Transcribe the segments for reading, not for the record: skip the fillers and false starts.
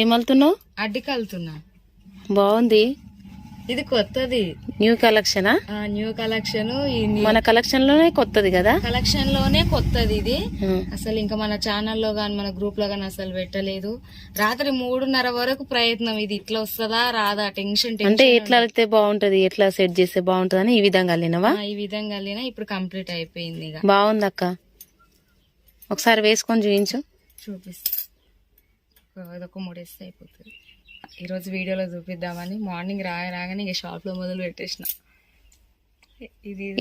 ఏమలుతున్నావు? అడ్డికలుతున్నా. బాగుంది. ఇది కొత్తది, న్యూ కలెక్షన్. New collection. మన కలెక్షన్ లోనే కొత్తది కదా? కలెక్షన్ లోనే కొత్తది ఇది. అసలు ఇంకా మన ఛానల్లో గాని మన గ్రూప్ లో గాని అసలు పెట్టలేదు. రాత్రి 3:30 వరకు ప్రయత్నం, ఇది ఇట్లా వస్తుందా రాదా టెన్షన్. అంటే ఎట్లా వెళ్తే బాగుంటది, ఎట్లా సెట్ చేస్తే బాగుంటది అని ఈ విధంగా వెళ్ళినవా? ఈ విధంగా వెళ్ళినా ఇప్పుడు కంప్లీట్ అయిపోయింది. బాగుంది అక్క, ఒకసారి వేసుకొని చూపించు. చూపిస్తా, ఒక 3 వేస్తే అయిపోతుంది. ఈరోజు వీడియోలో చూపిద్దామని మార్నింగ్ రాగానే ఇక షాప్ లో మొదలు పెట్టేసిన.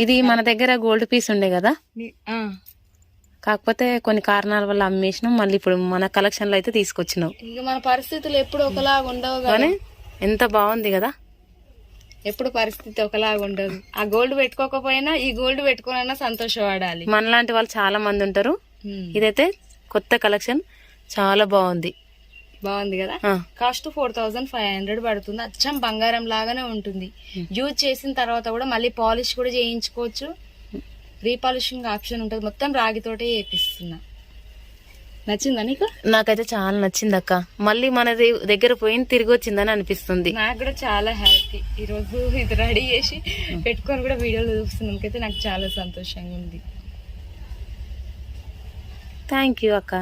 ఇది మన దగ్గర గోల్డ్ పీస్ ఉండే కదా, కాకపోతే కొన్ని కారణాల వల్ల అమ్మేసినాం. మళ్ళీ ఇప్పుడు మన కలెక్షన్ లో అయితే తీసుకొచ్చినావు. ఇక మన పరిస్థితులు ఎప్పుడు ఒకలాగా ఉండవు కానీ ఎంత బాగుంది కదా. ఎప్పుడు పరిస్థితి ఒకలాగా ఉండదు. ఆ గోల్డ్ పెట్టుకోకపోయినా ఈ గోల్డ్ పెట్టుకోనైనా సంతోషపడాలి. మనలాంటి వాళ్ళు చాలా మంది ఉంటారు. ఇదైతే కొత్త కలెక్షన్, చాలా బాగుంది. బాగుంది కదా. కాస్ట్ 4500 పడుతుంది. అచ్చం బంగారం లాగానే ఉంటుంది. యూజ్ చేసిన తర్వాత కూడా మళ్ళీ పాలిష్ కూడా చేయించుకోవచ్చు. రీపాలిషింగ్ ఆప్షన్ ఉంటుంది. మొత్తం రాగితోటే చేపిస్తున్నా. నచ్చిందా నీకు? నాకైతే చాలా నచ్చింది అక్క. మళ్ళీ మన దగ్గర పోయింది తిరిగి వచ్చిందని అనిపిస్తుంది. నాకు కూడా చాలా హ్యాపీ. ఈ రోజు ఇది రెడీ చేసి పెట్టుకొని కూడా వీడియోలో చూపిస్తున్నందుకైతే నాకు చాలా సంతోషంగా ఉంది. థ్యాంక్ యూ అక్క.